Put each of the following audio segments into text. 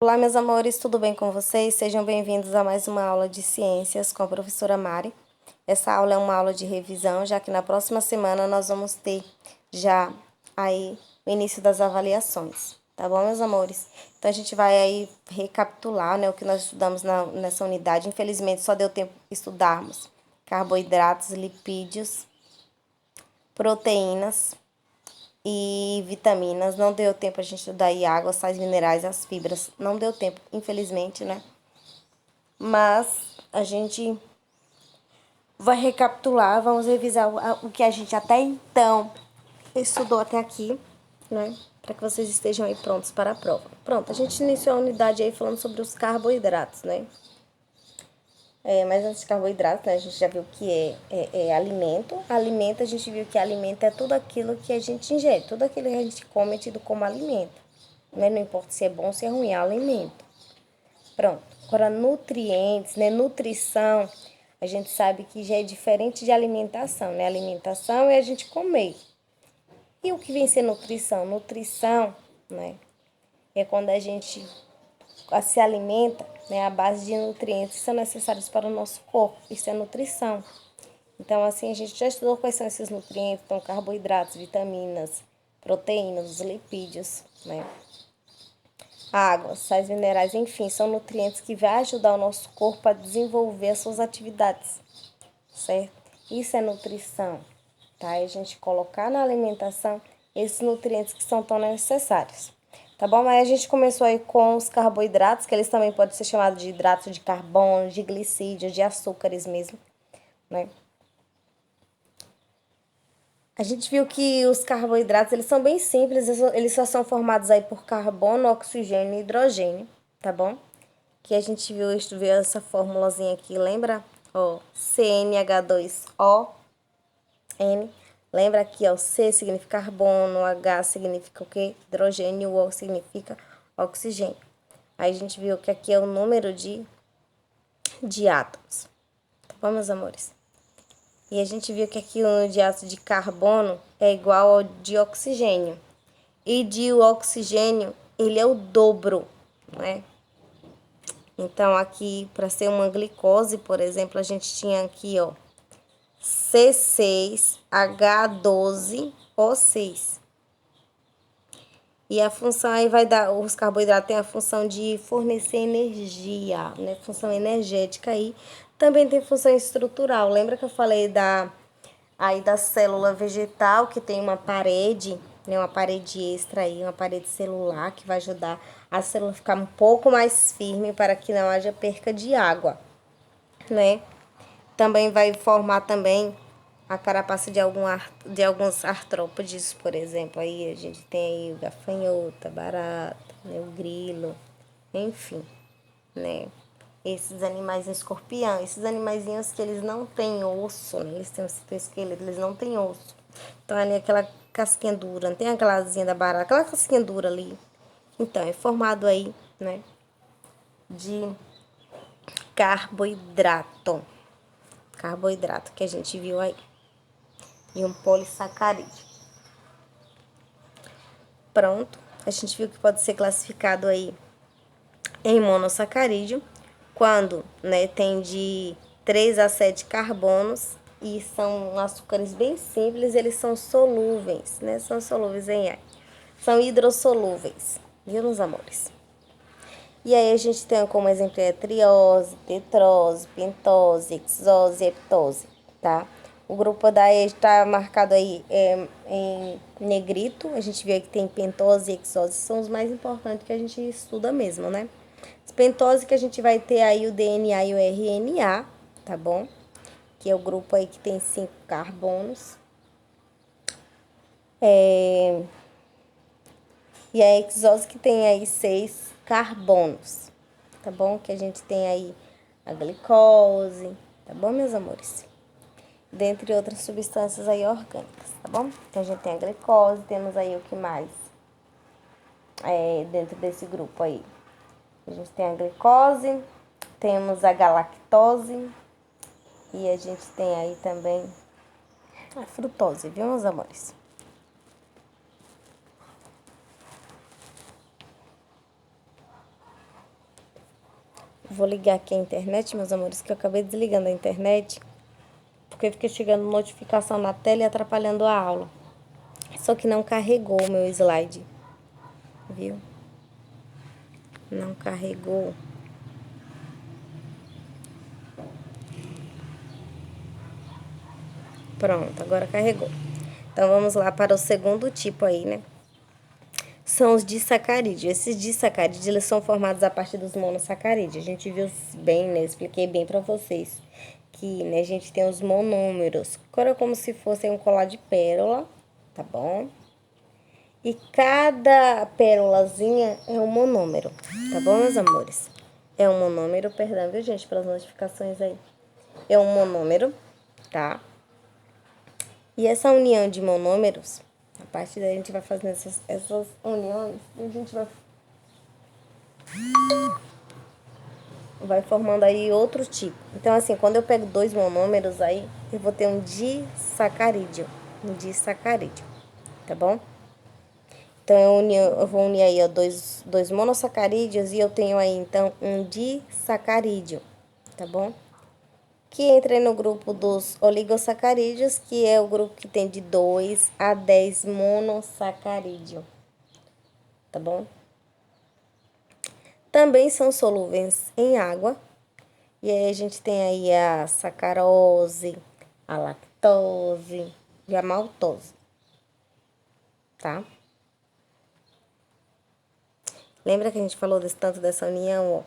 Olá, meus amores, tudo bem com vocês? Sejam bem-vindos a mais uma aula de ciências com a professora Mari. Essa aula é uma aula de revisão, já que na próxima semana nós vamos ter já aí o início das avaliações, tá bom, meus amores? Então a gente vai aí recapitular, né, o que nós estudamos nessa unidade. Infelizmente só deu tempo de estudarmos carboidratos, lipídios, proteínas e vitaminas. Não deu tempo a gente estudar aí água, sais minerais, as fibras. Não deu tempo, infelizmente, né? Mas a gente vai recapitular, vamos revisar o que a gente até então estudou até aqui, né? Para que vocês estejam aí prontos para a prova. Pronto, a gente iniciou a unidade aí falando sobre os carboidratos, né? Mas antes de carboidrato, né, a gente já viu que é alimento. Alimento, a gente viu que alimento é tudo aquilo que a gente ingere, tudo aquilo que a gente come é tido como alimento. Né? Não importa se é bom ou se é ruim, é alimento. Pronto. Agora, nutrientes, né? Nutrição, a gente sabe que já é diferente de alimentação, né? Alimentação é a gente comer. E o que vem ser nutrição? Nutrição, né? É quando a gente se alimenta, né, à base de nutrientes que são necessários para o nosso corpo. Isso é nutrição. Então, assim, a gente já estudou quais são esses nutrientes, então, carboidratos, vitaminas, proteínas, os lipídios, né? Água, sais minerais, enfim, são nutrientes que vão ajudar o nosso corpo a desenvolver as suas atividades, certo? Isso é nutrição, tá? E a gente colocar na alimentação esses nutrientes que são tão necessários. Tá bom? Mas a gente começou aí com os carboidratos, que eles também podem ser chamados de hidratos de carbono, de glicídio, de açúcares mesmo, né? A gente viu que os carboidratos, eles são bem simples, eles só são formados aí por carbono, oxigênio e hidrogênio, tá bom? Que a gente viu essa formulazinha aqui, lembra? Ó, CnH2O, N. Lembra aqui, ó, C significa carbono, H significa o quê? Hidrogênio, O significa oxigênio. Aí a gente viu que aqui é o número de átomos. Tá bom, meus amores? E a gente viu que aqui o diátomo de carbono é igual ao de oxigênio. E de oxigênio, ele é o dobro, né? Então, aqui, para ser uma glicose, por exemplo, a gente tinha aqui, ó, C6H12O6. E a função aí vai dar, os carboidratos têm a função de fornecer energia, né? Função energética aí. Também tem função estrutural. Lembra que eu falei da célula vegetal, que tem uma parede, né? Uma parede extra aí, uma parede celular, que vai ajudar a célula a ficar um pouco mais firme para que não haja perca de água, né? Também vai formar também a carapaça de alguns artrópodes, por exemplo. Aí a gente tem aí o gafanhoto, a barata, né, o grilo, enfim, né? Esses animais escorpião, esses animaizinhos que eles não têm osso, né? Eles têm um citoesqueleto, eles não têm osso. Então ali aquela casquinha dura, não tem aquela asinha da barata, aquela casquinha dura ali. Então é formado aí, né, de carboidrato. Carboidrato que a gente viu aí. E um polissacarídeo. Pronto. A gente viu que pode ser classificado aí em monossacarídeo, quando, né, tem de 3 a 7 carbonos e são açúcares bem simples, eles são solúveis, né? São solúveis em ar. São hidrossolúveis, viu, meus amores? E aí a gente tem como exemplo a triose, tetrose, pentose, hexose e heptose, tá? O grupo da E está marcado aí em negrito. A gente vê que tem pentose e hexose, são os mais importantes que a gente estuda mesmo, né? Pentose que a gente vai ter aí o DNA e o RNA, tá bom? Que é o grupo aí que tem 5 carbonos. E a hexose que tem aí 6 carbonos, tá bom? Que a gente tem aí a glicose, tá bom, meus amores? Dentre outras substâncias aí orgânicas, tá bom? Então a gente tem a glicose, temos aí o que mais? Dentro desse grupo aí. A gente tem a glicose, temos a galactose e a gente tem aí também a frutose, viu, meus amores? Vou ligar aqui a internet, meus amores, que eu acabei desligando a internet, porque fica chegando notificação na tela e atrapalhando a aula. Só que não carregou o meu slide, viu? Não carregou. Pronto, agora carregou. Então, vamos lá para o segundo tipo aí, né? São os disacarídeos. Esses disacarídeos, eles são formados a partir dos monossacarídeos. A gente viu bem, né? Eu expliquei bem para vocês que, né, a gente tem os monômeros. Agora é como se fosse um colar de pérola, tá bom? E cada pérolazinha é um monômero, tá bom, meus amores? É um monômero, perdão, viu, gente, pelas notificações aí. É um monômero, tá? E essa união de monômeros, a partir daí a gente vai fazendo essas uniões e a gente vai formando aí outro tipo. Então, assim, quando eu pego dois monômeros aí, eu vou ter um disacarídeo. Um disacarídeo, tá bom? Então, eu vou unir aí, ó, dois monossacarídeos e eu tenho aí, então, um disacarídeo, tá bom? Que entra no grupo dos oligosacarídeos, que é o grupo que tem de 2 a 10 monossacarídeos, tá bom? Também são solúveis em água. E aí a gente tem aí a sacarose, a lactose e a maltose, tá? Lembra que a gente falou tanto dessa união, ó?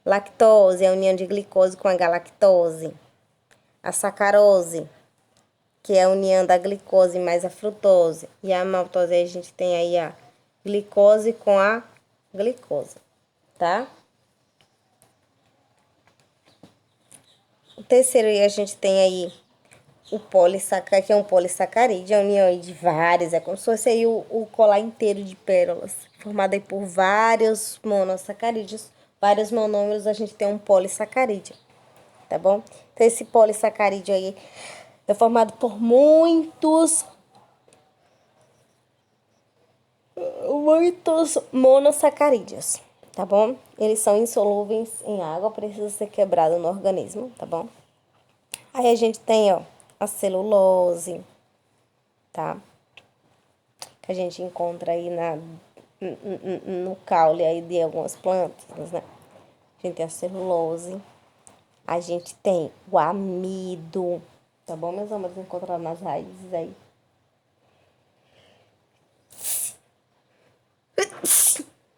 Lactose é a união de glicose com a galactose. A sacarose, que é a união da glicose mais a frutose. E a maltose, aí a gente tem aí a glicose com a glicose, tá? O terceiro aí a gente tem aí o polissacarídeo, que é um polissacarídeo, é a união aí de vários, é como se fosse aí o colar inteiro de pérolas, formado aí por vários monossacarídeos, vários monômeros, a gente tem um polissacarídeo, tá bom? Então, esse polissacarídeo aí é formado por muitos monossacarídeos, tá bom? Eles são insolúveis em água, precisa ser quebrado no organismo, tá bom? Aí a gente tem, ó, a celulose, tá? Que a gente encontra aí no caule aí de algumas plantas, né? A gente tem a celulose, a gente tem o amido, tá bom, meus amores? Encontrado nas raízes aí.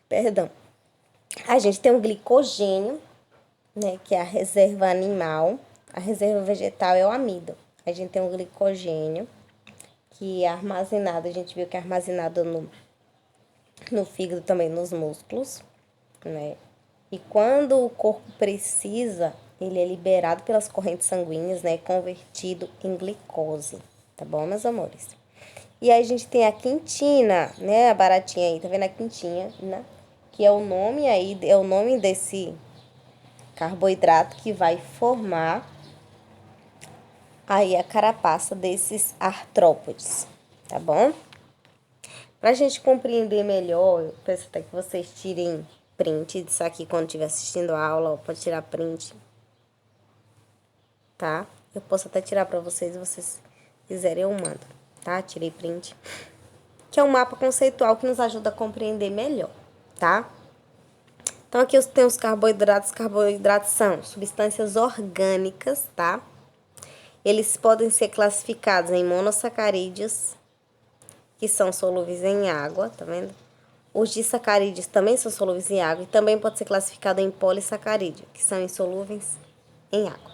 Perdão. A gente tem o glicogênio, né? Que é a reserva animal. A reserva vegetal é o amido. A gente tem o glicogênio, que é armazenado, a gente viu que é armazenado no fígado, também nos músculos, né? E quando o corpo precisa, ele é liberado pelas correntes sanguíneas, né? Convertido em glicose, tá bom, meus amores? E aí a gente tem a quintina, né? A baratinha aí, tá vendo a quintina, né? Que é o nome aí, é o nome desse carboidrato que vai formar aí a carapaça desses artrópodes, tá bom? Pra gente compreender melhor, eu peço até que vocês tirem print disso aqui quando estiver assistindo a aula, ó, pode tirar print, tá? Eu posso até tirar pra vocês, se vocês quiserem eu mando, tá? Tirei print. Que é um mapa conceitual que nos ajuda a compreender melhor, tá? Então, aqui tem os carboidratos. Carboidratos são substâncias orgânicas, tá? Eles podem ser classificados em monossacarídeos, que são solúveis em água, tá vendo? Os disacarídeos também são solúveis em água e também pode ser classificado em polissacarídeo, que são insolúveis em água.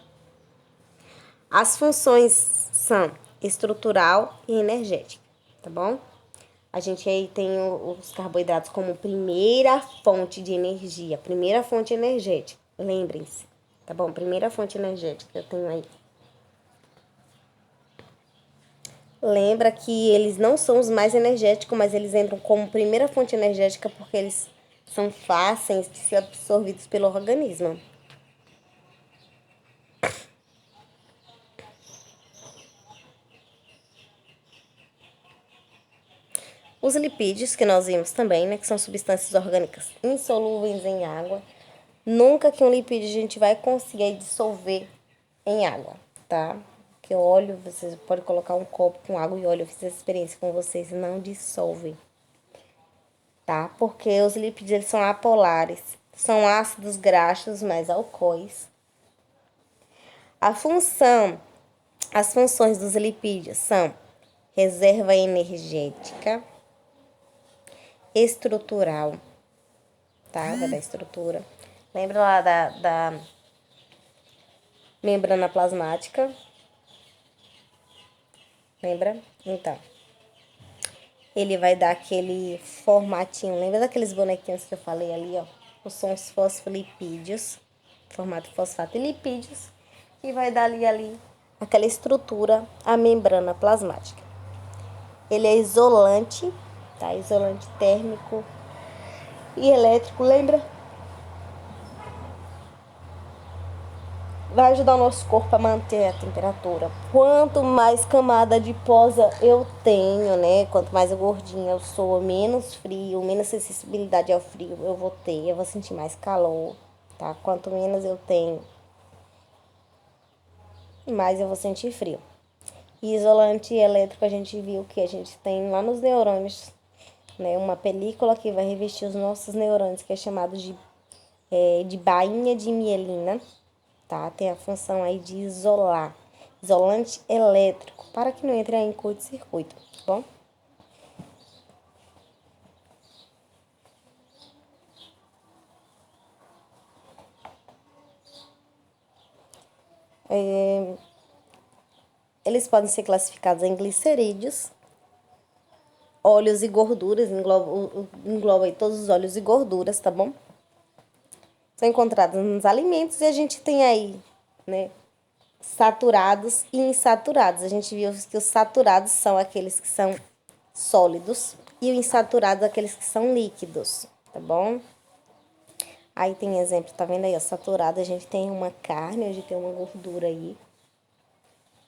As funções são estrutural e energética, tá bom? A gente aí tem os carboidratos como primeira fonte de energia, primeira fonte energética, lembrem-se, tá bom? Primeira fonte energética que eu tenho aí. Lembra que eles não são os mais energéticos, mas eles entram como primeira fonte energética porque eles são fáceis de ser absorvidos pelo organismo. Os lipídios, que nós vimos também, né, que são substâncias orgânicas insolúveis em água, Nunca que um lipídio a gente vai conseguir dissolver em água, tá? Porque óleo, vocês podem colocar um copo com água e óleo. Eu fiz essa experiência com vocês, não dissolvem, tá? Porque os lipídios, eles são apolares. São ácidos graxos mais alcoóis. As funções dos lipídios são reserva energética, estrutural, tá? Vai dar estrutura. Lembra lá da membrana plasmática? Lembra? Então, ele vai dar aquele formatinho. Lembra daqueles bonequinhos que eu falei ali, ó? São os fosfolipídios, formato fosfato e lipídios, que vai dar ali aquela estrutura, a membrana plasmática. Ele é isolante, tá? Isolante térmico e elétrico, lembra? Vai ajudar o nosso corpo a manter a temperatura. Quanto mais camada adiposa eu tenho, né? Quanto mais gordinha eu sou, menos frio, menos sensibilidade ao frio eu vou ter. Eu vou sentir mais calor, tá? Quanto menos eu tenho, mais eu vou sentir frio. E isolante elétrico a gente viu que a gente tem lá nos neurônios, né? Uma película que vai revestir os nossos neurônios, que é chamado de bainha de mielina. Tá? Tem a função aí de isolar, isolante elétrico, para que não entre aí em curto-circuito, tá bom? Eles podem ser classificados em glicerídeos, óleos e gorduras, engloba aí todos os óleos e gorduras, tá bom? São encontrados nos alimentos e a gente tem aí, né, saturados e insaturados. A gente viu que os saturados são aqueles que são sólidos e os insaturados aqueles que são líquidos, tá bom? Aí tem exemplo, tá vendo aí, ó, saturado, a gente tem uma carne, a gente tem uma gordura aí.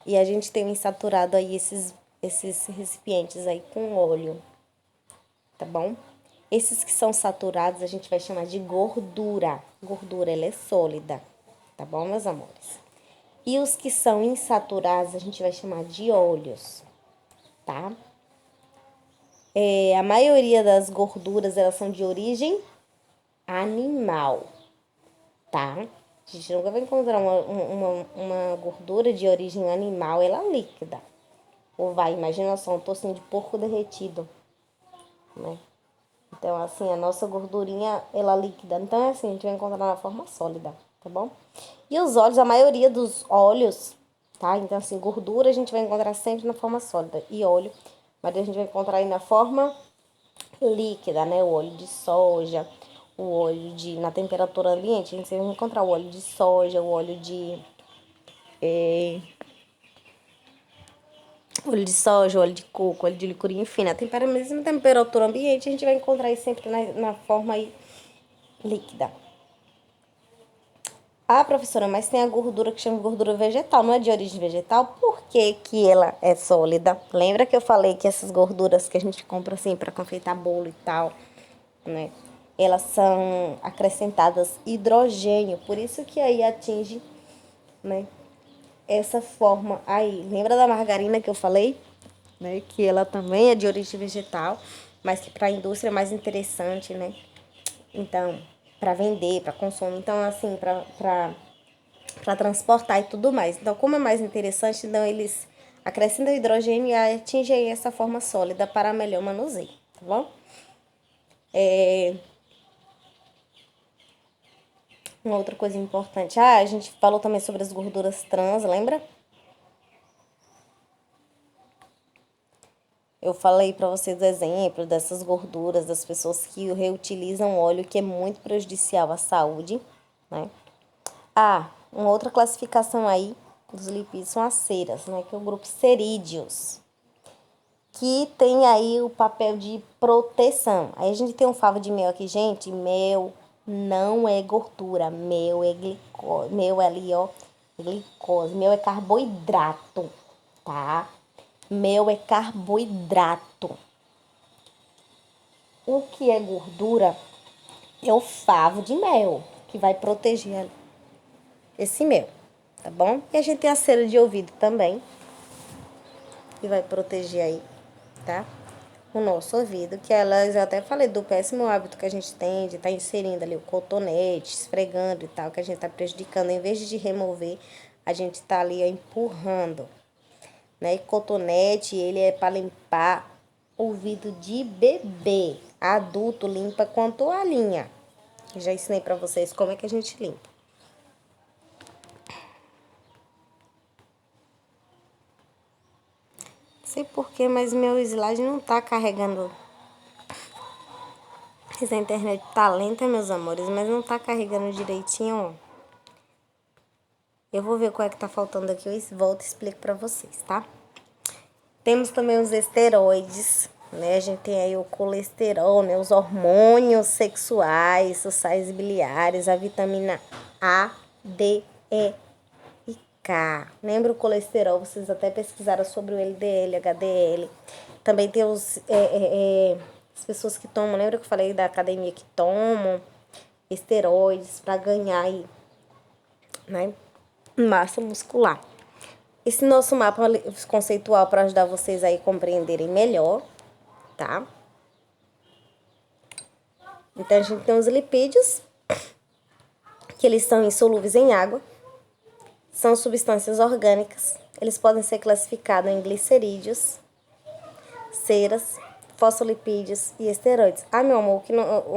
E a gente tem um insaturado aí, esses recipientes aí com óleo, tá bom? Esses que são saturados a gente vai chamar de gordura. Gordura, ela é sólida, tá bom, meus amores? E os que são insaturados a gente vai chamar de óleos, tá? A maioria das gorduras, elas são de origem animal, tá? A gente nunca vai encontrar uma gordura de origem animal, ela líquida. Ou vai, imagina só, um tocinho de porco derretido, né? Então, assim, a nossa gordurinha, ela líquida. Então, é assim, a gente vai encontrar na forma sólida, tá bom? E os óleos, a maioria dos óleos, tá? Então, assim, gordura a gente vai encontrar sempre na forma sólida. E óleo, mas a gente vai encontrar aí na forma líquida, né? O óleo de soja, o óleo na temperatura ambiente, a gente vai encontrar o óleo de soja, o óleo de óleo de coco, óleo de licuri, enfim, na mesma temperatura ambiente, a gente vai encontrar isso sempre na forma aí líquida. Ah, professora, mas tem a gordura que chama de gordura vegetal, não é de origem vegetal? Por que que ela é sólida? Lembra que eu falei que essas gorduras que a gente compra assim para confeitar bolo e tal, né? Elas são acrescentadas hidrogênio, por isso que aí atinge, né, essa forma aí. Lembra da margarina que eu falei, né, que ela também é de origem vegetal, mas que para a indústria é mais interessante, né? Então, para vender, para consumo, então assim, para transportar e tudo mais. Então, como é mais interessante, então eles acrescentam hidrogênio e atingem essa forma sólida para melhor manuseio, tá bom? Uma outra coisa importante. A gente falou também sobre as gorduras trans, lembra? Eu falei para vocês o exemplo dessas gorduras, das pessoas que reutilizam óleo, que é muito prejudicial à saúde, né? Uma outra classificação aí dos lipídios são as ceras, né? Que é o grupo cerídeos, que tem aí o papel de proteção. Aí a gente tem um favo de mel aqui, gente. Mel não é gordura, mel é glicose, mel é ali, ó, glicose, mel é carboidrato, tá? Mel é carboidrato. O que é gordura é o favo de mel, e vai proteger esse mel, tá bom? E a gente tem a cera de ouvido também, que vai proteger aí, tá? O nosso ouvido, que elas, eu até falei do péssimo hábito que a gente tem de estar inserindo ali o cotonete, esfregando e tal, que a gente tá prejudicando, em vez de remover, a gente tá ali empurrando, né? E cotonete, ele é para limpar ouvido de bebê. Adulto limpa com toalhinha. Eu já ensinei pra vocês como é que a gente limpa. Não sei porquê, mas meu slide não tá carregando. Essa internet tá lenta, meus amores, mas não tá carregando direitinho, ó. Eu vou ver qual é que tá faltando aqui, eu volto e explico pra vocês, tá? Temos também os esteroides, né? A gente tem aí o colesterol, né? Os hormônios sexuais, os sais biliares, a vitamina A, D, E e K. Lembra o colesterol? Vocês até pesquisaram sobre o LDL, HDL. Também tem as pessoas que tomam, lembra que eu falei da academia que tomam esteroides para ganhar aí, né, massa muscular. Esse nosso mapa conceitual para ajudar vocês aí a compreenderem melhor, tá? Então, a gente tem os lipídios, que eles são insolúveis em água, são substâncias orgânicas, eles podem ser classificados em glicerídeos, ceras, fosfolipídios e esteroides. Ah, meu amor,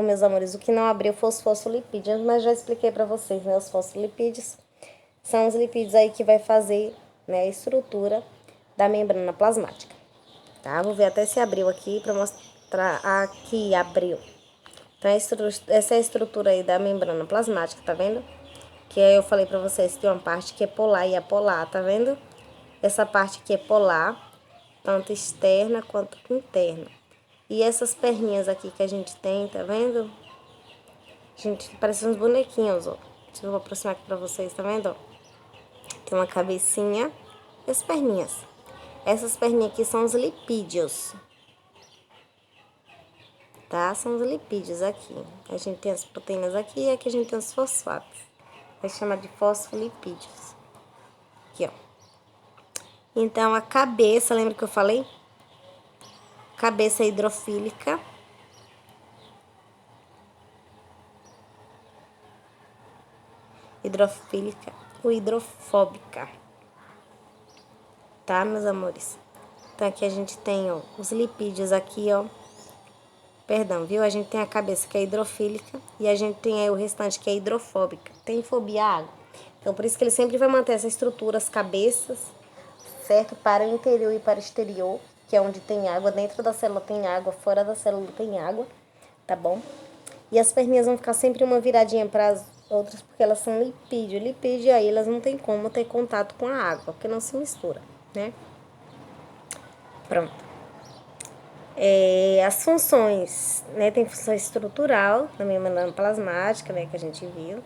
meus amores, o que não abriu foi os fosfolipídios, mas já expliquei para vocês, né? Os fosfolipídios são os lipídios aí que vai fazer, né, a estrutura da membrana plasmática, tá? Vou ver até se abriu aqui para mostrar. Aqui abriu. Então, essa é a estrutura aí da membrana plasmática, tá vendo? Que aí eu falei pra vocês que tem uma parte que é polar e apolar, tá vendo? Essa parte aqui é polar, tanto externa quanto interna. E essas perninhas aqui que a gente tem, tá vendo? Gente, parece uns bonequinhos, ó. Deixa eu aproximar aqui pra vocês, tá vendo? Tem uma cabecinha e as perninhas. Essas perninhas aqui são os lipídios, tá? São os lipídios aqui. A gente tem as proteínas aqui e aqui a gente tem os fosfatos. Vai chamar de fosfolipídios. Aqui, ó. Então, a cabeça, lembra que eu falei? Cabeça hidrofílica. Hidrofílica ou hidrofóbica. Tá, meus amores? Então, aqui a gente tem, ó, os lipídios aqui, ó. Perdão, viu? A gente tem a cabeça que é hidrofílica e a gente tem aí o restante que é hidrofóbica. Tem fobia à água. Então, por isso que ele sempre vai manter essa estrutura, as cabeças, certo? Para o interior e para o exterior, que é onde tem água. Dentro da célula tem água, fora da célula tem água, tá bom? E as perninhas vão ficar sempre uma viradinha para as outras, porque elas são lipídio. Lipídio aí elas não tem como ter contato com a água, porque não se mistura, né? Pronto. As funções, né? Tem função estrutural, na membrana plasmática, né? Que a gente viu.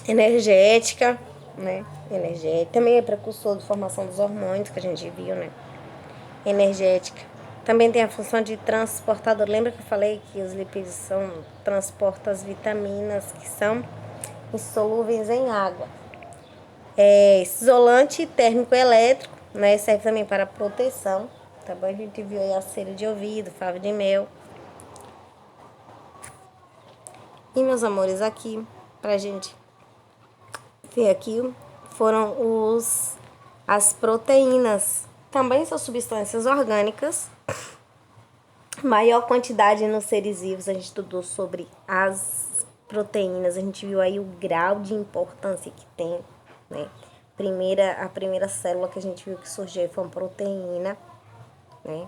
Energética, né? Energética. Também é precursor de formação dos hormônios, que a gente viu, né? Energética. Também tem a função de transportador. Lembra que eu falei que os lipídios transportam as vitaminas que são insolúveis em água. Isolante térmico elétrico, né? Serve também para proteção. Tá bom? A gente viu aí a cera de ouvido, favo de mel. E, meus amores, aqui, pra gente ver aqui, foram as proteínas. Também são substâncias orgânicas. Maior quantidade nos seres vivos, a gente estudou sobre as proteínas. A gente viu aí o grau de importância que tem, né? A primeira célula que a gente viu que surgiu foi uma proteína, né?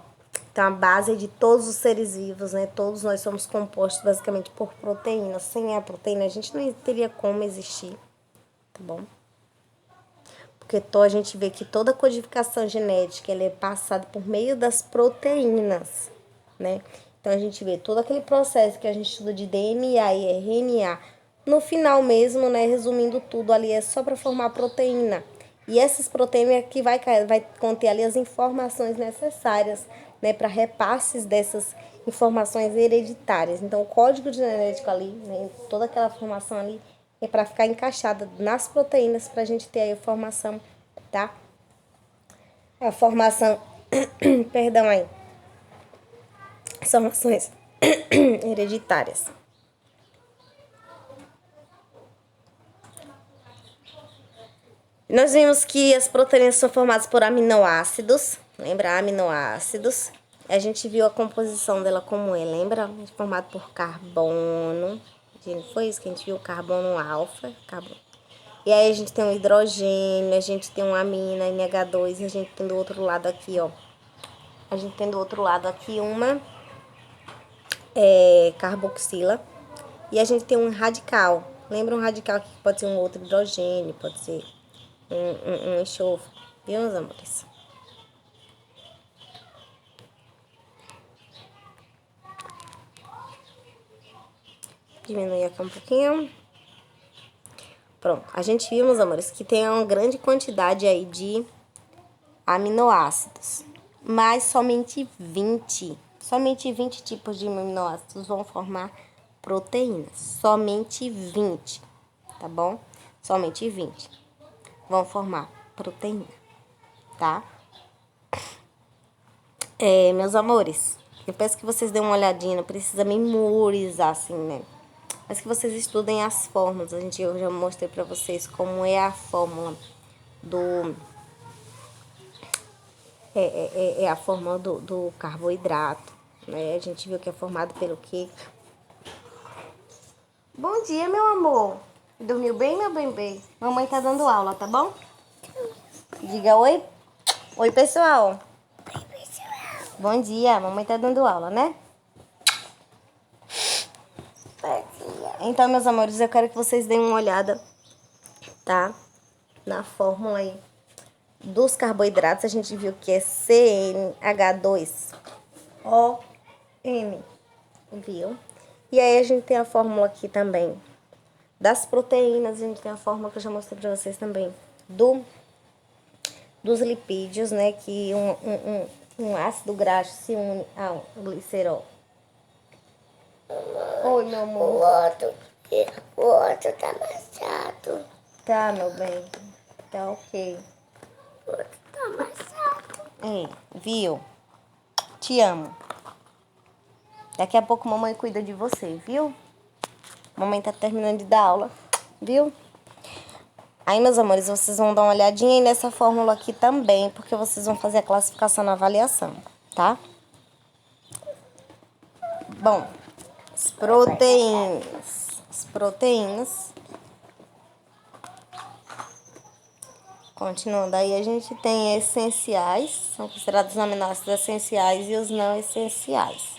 Então, a base de todos os seres vivos, né? Todos nós somos compostos basicamente por proteínas. Sem a proteína, a gente não teria como existir, tá bom? Porque a gente vê que toda a codificação genética, ela é passada por meio das proteínas, né? Então, a gente vê todo aquele processo que a gente estuda de DNA e RNA. No final mesmo, né? Resumindo tudo ali, é só para formar proteína. E essas proteínas que vai conter ali as informações necessárias, né, para repasses dessas informações hereditárias. Então, o código genético ali, né, toda aquela informação ali, é para ficar encaixada nas proteínas, para a gente ter a informação, tá? A formação, perdão aí, informações hereditárias. Nós vimos que as proteínas são formadas por aminoácidos, lembra? Aminoácidos. A gente viu a composição dela como é, lembra? Formado por carbono. Foi isso que a gente viu, carbono alfa. Carbono. E aí a gente tem um hidrogênio, a gente tem uma amina, NH2, e a gente tem do outro lado aqui, ó. A gente tem do outro lado aqui uma carboxila. E a gente tem um radical. Lembra um radical que pode ser um outro hidrogênio, pode ser um enxofre, viu, meus amores? Diminuir aqui um pouquinho. Pronto, a gente viu, meus amores, que tem uma grande quantidade aí de aminoácidos, mas somente 20 tipos de aminoácidos vão formar proteínas. Somente 20, tá bom? Somente 20 vão formar proteína, tá? Meus amores, eu peço que vocês dêem uma olhadinha, não precisa memorizar assim, né? Mas que vocês estudem as fórmulas. Eu já mostrei pra vocês como é a fórmula do... a fórmula do carboidrato, né? A gente viu que é formado pelo quê? Bom dia, meu amor. Dormiu bem, meu bem? Mamãe tá dando aula, tá bom? Diga oi. Oi, pessoal. Oi, pessoal. Bom dia, mamãe tá dando aula, né? Então, meus amores, eu quero que vocês deem uma olhada, tá? Na fórmula aí dos carboidratos. A gente viu que é CnH2ON, viu? E aí a gente tem a fórmula aqui também das proteínas. A gente tem a fórmula que eu já mostrei pra vocês também dos lipídios, né? Que um ácido graxo se une ao glicerol. Oi, meu amor. O outro tá mais chato. Tá, meu bem. Tá ok. O outro tá mais chato. Viu? Te amo. Daqui a pouco mamãe cuida de você, viu? Mamãe tá terminando de dar aula, viu? Aí, meus amores, vocês vão dar uma olhadinha aí nessa fórmula aqui também, porque vocês vão fazer a classificação na avaliação, tá? Bom, as proteínas. Continuando aí, a gente tem essenciais, são considerados os aminoácidos essenciais e os não essenciais,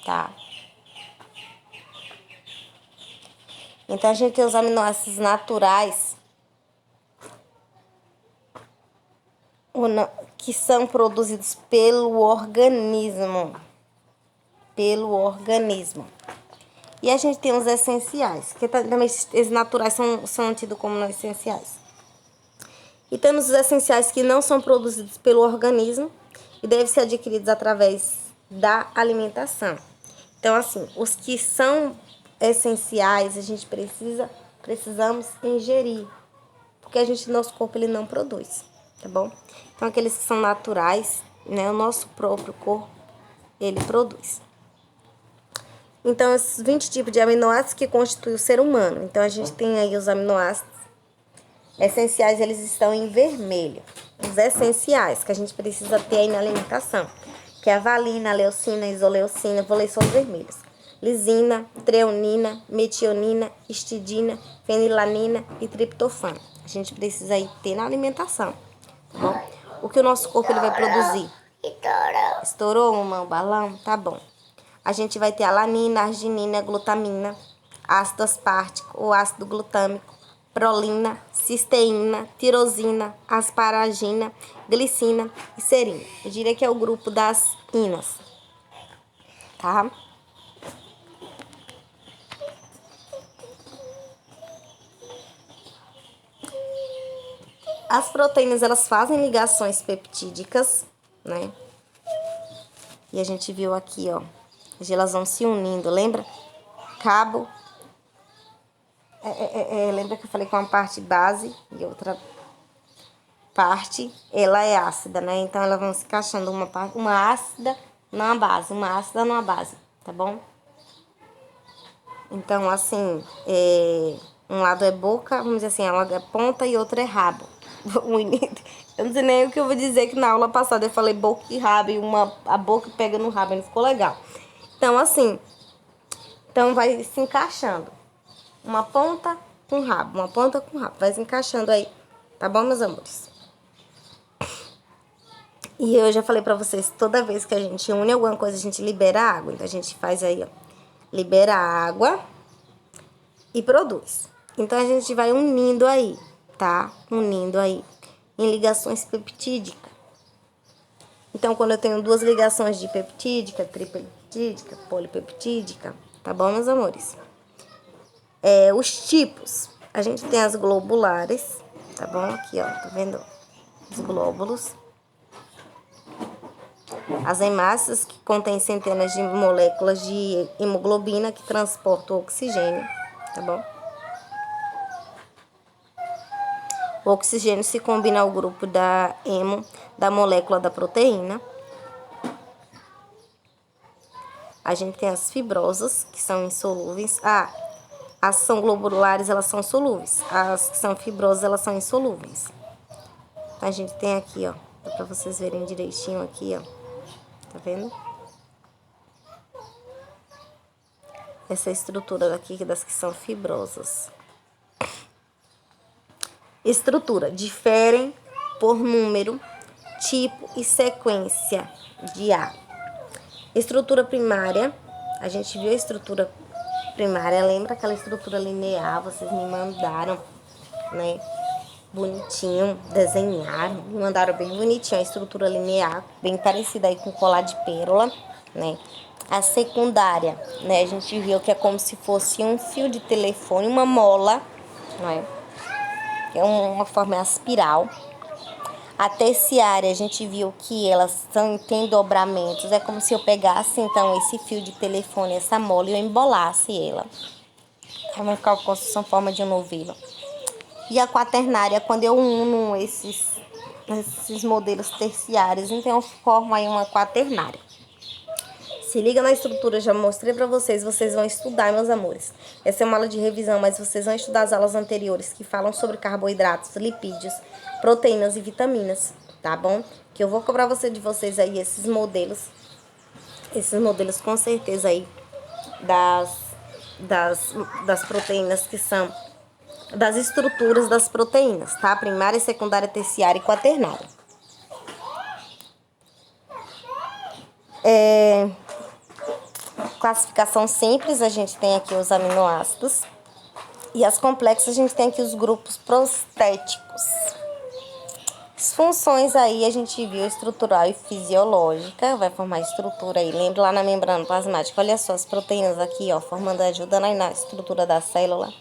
tá? Então, a gente tem os aminoácidos naturais, que são produzidos pelo organismo. E a gente tem os essenciais, que também esses naturais são tidos como não essenciais. E temos os essenciais que não são produzidos pelo organismo e devem ser adquiridos através da alimentação. Então, assim, os que são essenciais, a gente precisamos ingerir, porque nosso corpo ele não produz, tá bom? Então, aqueles que são naturais, né, o nosso próprio corpo, ele produz. Então, esses 20 tipos de aminoácidos que constituem o ser humano. Então, a gente tem aí os aminoácidos essenciais, eles estão em vermelho. Os essenciais que a gente precisa ter aí na alimentação, que é a valina, a leucina, a isoleucina, vou ler só os vermelhos. Lisina, treonina, metionina, histidina, fenilanina e triptofano. A gente precisa aí ter na alimentação, tá bom? O que o nosso corpo ele vai produzir? Estourou o balão? Tá bom. A gente vai ter alanina, arginina, glutamina, ácido aspartico ou ácido glutâmico, prolina, cisteína, tirosina, asparagina, glicina e serina. Eu diria que é o grupo das inas, tá? As proteínas, elas fazem ligações peptídicas, né? E a gente viu aqui, ó, elas vão se unindo, lembra? Cabo, lembra que eu falei que uma parte base e outra parte, ela é ácida, né? Então, elas vão se encaixando uma ácida numa base, uma ácida numa base, tá bom? Então, assim, um lado é boca, vamos dizer assim, um lado é ponta e outro é rabo. Eu não sei nem o que eu vou dizer, que na aula passada eu falei boca e rabo, e a boca pega no rabo, não ficou legal. Então, assim, vai se encaixando. Uma ponta com rabo, uma ponta com rabo. Vai se encaixando aí, tá bom, meus amores? E eu já falei pra vocês, toda vez que a gente une alguma coisa, a gente libera água. Então, a gente faz aí, ó, libera água e produz. Então, a gente vai unindo aí, tá? Unindo aí em ligações peptídicas. Então, quando eu tenho duas ligações de peptídica, tripeptídica, polipeptídica, tá bom, meus amores? Os tipos. A gente tem as globulares, tá bom? Aqui, ó, tá vendo? Os glóbulos. As hemácias, que contêm centenas de moléculas de hemoglobina que transportam o oxigênio, tá bom? O oxigênio se combina ao grupo da hemo, da molécula da proteína. A gente tem as fibrosas, que são insolúveis. As são globulares, elas são solúveis. As que são fibrosas, elas são insolúveis. A gente tem aqui, ó, dá pra vocês verem direitinho aqui, ó. Tá vendo? Essa estrutura daqui, das que são fibrosas. Estrutura. Diferem por número, tipo e sequência de A. Estrutura primária. A gente viu a estrutura primária. Lembra aquela estrutura linear? Vocês me mandaram, né? Bonitinho, desenharam, me mandaram bem bonitinho a estrutura linear, bem parecida aí com colar de pérola, né? A secundária, né? A gente viu que é como se fosse um fio de telefone, uma mola, né? É uma forma espiral. A terciária, a gente viu que elas têm dobramentos. É como se eu pegasse, então, esse fio de telefone, essa mola, e eu embolasse ela. Vai ficar com a forma de um novelo. E a quaternária, quando eu uno esses modelos terciários, então eu formo aí uma quaternária. Se liga na estrutura, já mostrei pra vocês vão estudar, meus amores. Essa é uma aula de revisão, mas vocês vão estudar as aulas anteriores que falam sobre carboidratos, lipídios, proteínas e vitaminas, tá bom? Que eu vou cobrar de vocês aí esses modelos com certeza aí das proteínas que são das estruturas das proteínas, tá? Primária, secundária, terciária e quaternária. Classificação simples, a gente tem aqui os aminoácidos. E as complexas, a gente tem aqui os grupos prostéticos. As funções aí, a gente viu estrutural e fisiológica, vai formar estrutura aí. Lembra lá na membrana plasmática, olha só as proteínas aqui, ó, formando, ajudando aí na estrutura da célula,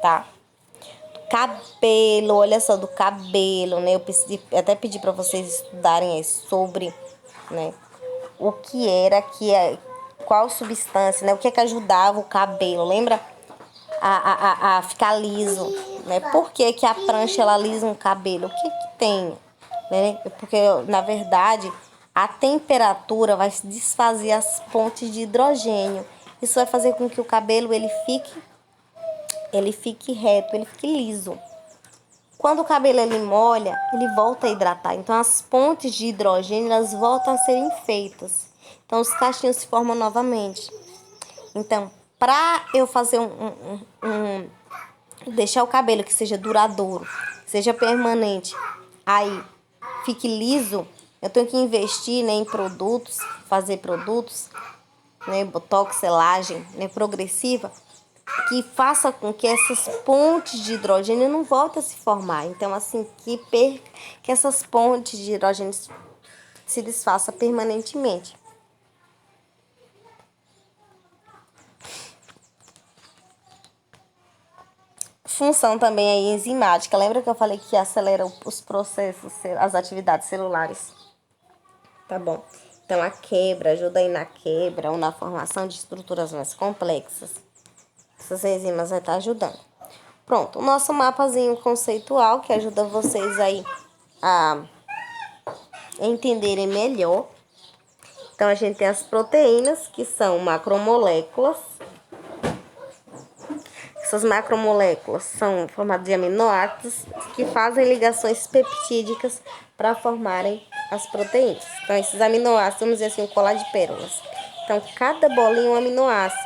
tá? Cabelo, olha só, do cabelo, né? Eu até pedi para vocês estudarem aí sobre, né? O que era, qual substância, né? O que ajudava o cabelo, lembra? A ficar liso, né? Por que a prancha, ela alisa um cabelo? O que tem, né? Porque, na verdade, a temperatura vai desfazer as pontes de hidrogênio. Isso vai fazer com que o cabelo, ele fique reto, ele fique liso. Quando o cabelo ele molha, ele volta a hidratar. Então, as pontes de hidrogênio, elas voltam a serem feitas. Então, os cachinhos se formam novamente. Então, para eu fazer deixar o cabelo que seja duradouro, seja permanente, aí fique liso, eu tenho que investir, né, em produtos, fazer produtos, né, botox, selagem, né, progressiva, que faça com que essas pontes de hidrogênio não voltem a se formar. Então, assim, que essas pontes de hidrogênio se desfaçam permanentemente. Função também aí enzimática. Lembra que eu falei que acelera os processos, as atividades celulares? Tá bom. Então, a quebra ajuda aí na quebra ou na formação de estruturas mais complexas. Essas enzimas vai estar ajudando. Pronto, o nosso mapazinho conceitual que ajuda vocês aí a entenderem melhor. Então, a gente tem as proteínas, que são macromoléculas. Essas macromoléculas são formadas de aminoácidos que fazem ligações peptídicas para formarem as proteínas. Então, esses aminoácidos, vamos dizer assim, um colar de pérolas. Então, cada bolinha é um aminoácido.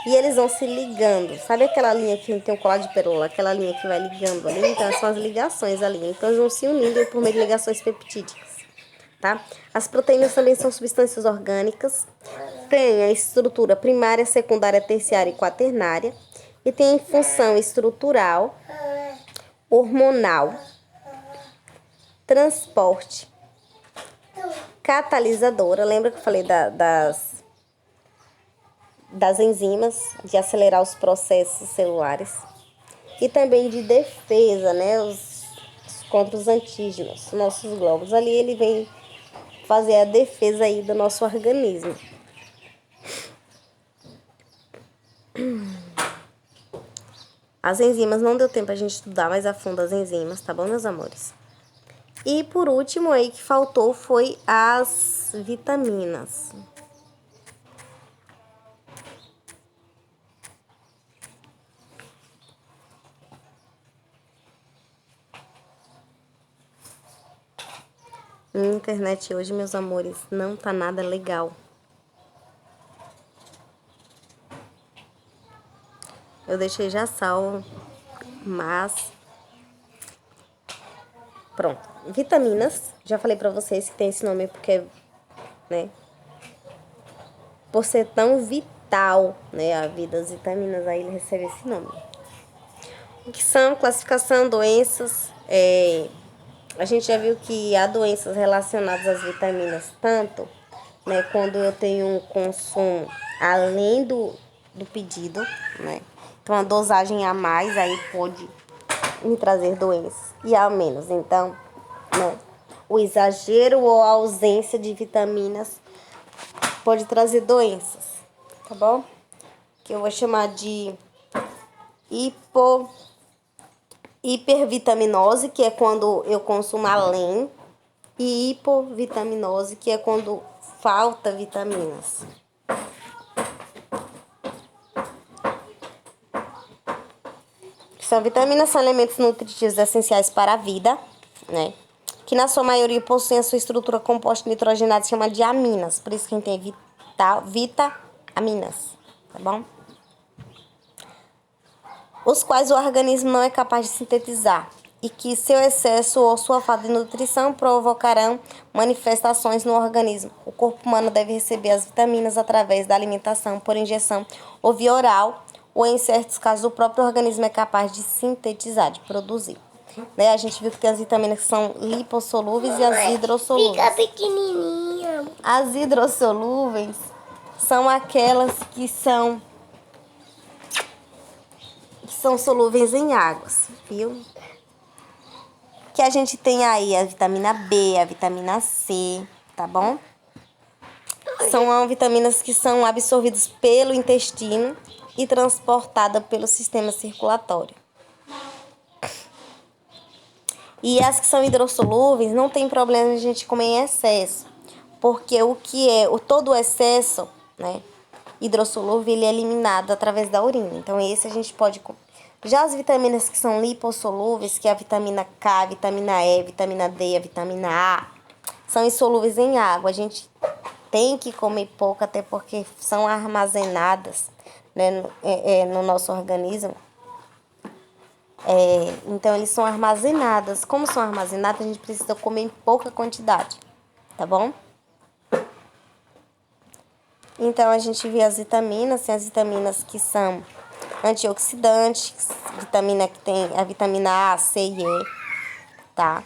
E eles vão se ligando. Sabe aquela linha que tem um colar de pérola? Aquela linha que vai ligando ali? Então, são as ligações ali. Então, eles vão se unindo por meio de ligações peptídicas. Tá? As proteínas também são substâncias orgânicas. Tem a estrutura primária, secundária, terciária e quaternária. E tem função estrutural, hormonal, transporte, catalisadora. Lembra que eu falei das enzimas, de acelerar os processos celulares. E também de defesa, né? Contra os antígenos, nossos glóbulos. Ali ele vem fazer a defesa aí do nosso organismo. As enzimas, não deu tempo a gente estudar mais a fundo as enzimas, tá bom, meus amores? E por último aí que faltou foi as vitaminas. Minha internet hoje, meus amores, não tá nada legal. Eu deixei já salvo, mas... Pronto. Vitaminas. Já falei pra vocês que tem esse nome porque, né? Por ser tão vital, né? A vida das vitaminas, aí ele recebe esse nome. O que são? Classificação, doenças. A gente já viu que há doenças relacionadas às vitaminas, tanto, né? Quando eu tenho um consumo além do pedido, né? Então, a dosagem a mais aí pode me trazer doenças. E a menos, então, né? O exagero ou a ausência de vitaminas pode trazer doenças, tá bom? Que eu vou chamar de hipervitaminose, que é quando eu consumo além, e hipovitaminose, que é quando falta vitaminas. Vitaminas são elementos nutritivos essenciais para a vida, né? Que na sua maioria possuem a sua estrutura composta nitrogenada, se chama de aminas. Por isso que a gente tem vitaminas, tá bom? Os quais o organismo não é capaz de sintetizar e que seu excesso ou sua falta de nutrição provocarão manifestações no organismo. O corpo humano deve receber as vitaminas através da alimentação, por injeção ou via oral, ou em certos casos o próprio organismo é capaz de sintetizar, de produzir. Né? A gente viu que tem as vitaminas que são lipossolúveis e as hidrossolúveis. Fica pequenininha. As hidrossolúveis são aquelas que são solúveis em águas, viu? Que a gente tem aí a vitamina B, a vitamina C, tá bom? São vitaminas que são absorvidas pelo intestino e transportadas pelo sistema circulatório. E as que são hidrossolúveis não tem problema a gente comer em excesso, porque todo o excesso, né, hidrossolúvel, ele é eliminado através da urina. Então esse a gente pode comer. Já as vitaminas que são lipossolúveis, que é a vitamina K, a vitamina E, a vitamina D, a vitamina A, são insolúveis em água. A gente tem que comer pouco, até porque são armazenadas, né, no nosso organismo. Então, eles são armazenadas. Como são armazenadas, a gente precisa comer em pouca quantidade, tá bom? Então, a gente vê as vitaminas, tem as vitaminas que são antioxidantes, vitamina que tem a vitamina A, C e E, tá?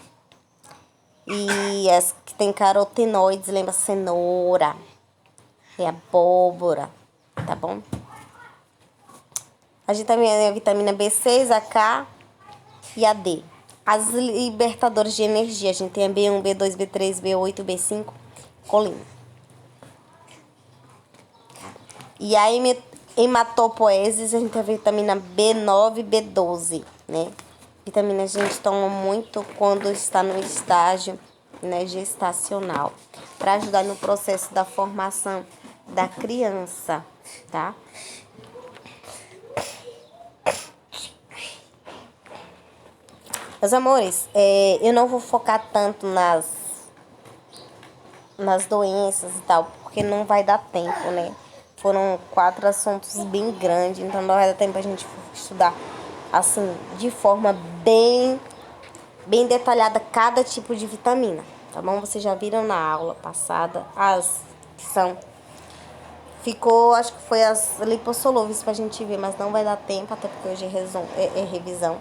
E as que tem carotenoides, lembra cenoura, abóbora, tá bom? A gente também tem a vitamina B6, a K e a D. As libertadoras de energia, a gente tem a B1, B2, B3, B8, B5, colina. E a hematopoiesis, a gente tem a vitamina B9 e B12, né? Vitamina a gente toma muito quando está no estágio, né, gestacional, para ajudar no processo da formação da criança, tá? Meus amores, eu não vou focar tanto nas doenças e tal, porque não vai dar tempo, né? Foram 4 assuntos bem grandes, então não vai dar tempo a gente estudar, assim, de forma bem detalhada cada tipo de vitamina, tá bom? Vocês já viram na aula passada as que são. Ficou, acho que foi as lipossolúveis pra gente ver, mas não vai dar tempo, até porque hoje é revisão,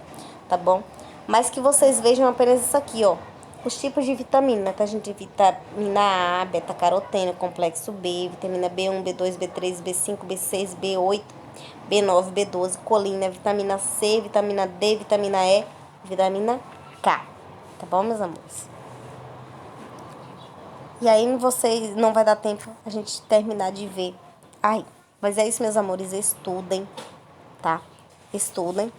tá bom? Mas que vocês vejam apenas isso aqui, ó. Os tipos de vitamina, tá, gente? Vitamina A, beta-caroteno, complexo B, vitamina B1, B2, B3, B5, B6, B8, B9, B12, colina, vitamina C, vitamina D, vitamina E, vitamina K. Tá bom, meus amores? E aí vocês não vai dar tempo a gente terminar de ver. Ai, mas é isso, meus amores, estudem, tá? Estudem.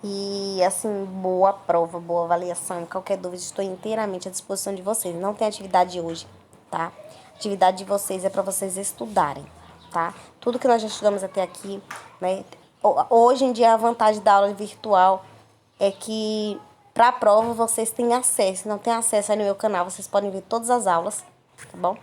E assim, boa prova, boa avaliação. Qualquer dúvida, estou inteiramente à disposição de vocês. Não tem atividade hoje, tá? A atividade de vocês é para vocês estudarem, tá? Tudo que nós já estudamos até aqui, né? Hoje em dia a vantagem da aula virtual é que para a prova vocês têm acesso. Não tem acesso aí no meu canal, vocês podem ver todas as aulas, tá bom?